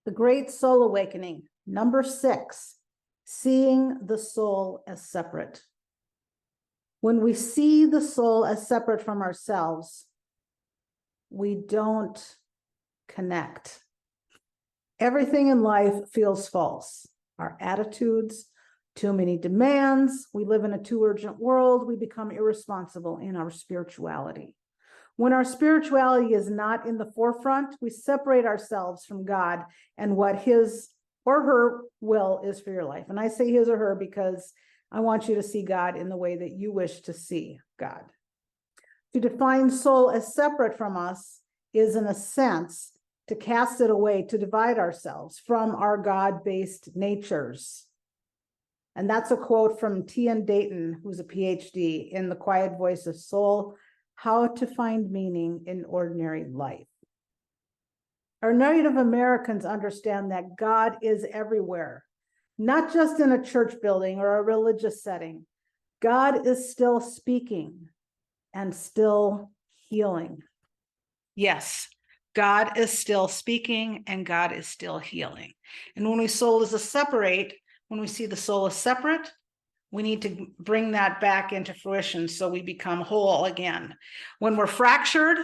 The Great Soul Awakening, number 6, seeing the soul as separate. When we see the soul as separate from ourselves, we don't connect. Everything in life feels false. Our attitudes, too many demands, we live in a too urgent world, we become irresponsible in our spirituality. When our spirituality is not in the forefront, we separate ourselves from God and what his or her will is for your life. And I say his or her because I want you to see God in the way that you wish to see God. To define soul as separate from us is, in a sense, to cast it away, to divide ourselves from our God-based natures. And that's a quote from T.N. Dayton, who's a PhD in The Quiet Voice of Soul, How to Find Meaning in Ordinary Life. Our Native Americans understand that God is everywhere, not just in a church building or a religious setting. God is still speaking and still healing. Yes, God is still speaking and God is still healing. And when we when we see the soul as separate, we need to bring that back into fruition so we become whole again. When we're fractured,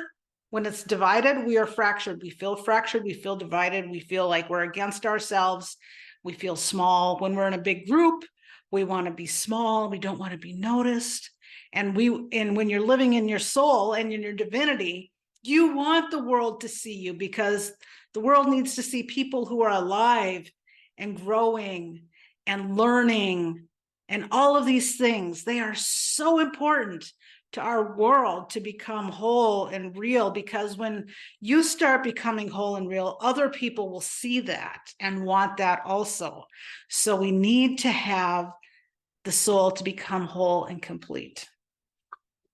when it's divided, we are fractured. We feel fractured, we feel divided, we feel like we're against ourselves, we feel small. When we're in a big group, we want to be small, we don't want to be noticed. And when you're living in your soul and in your divinity, you want the world to see you, because the world needs to see people who are alive and growing and learning and all of these things. They are so important to our world to become whole and real, because when you start becoming whole and real, other people will see that and want that also. So we need to have the soul to become whole and complete.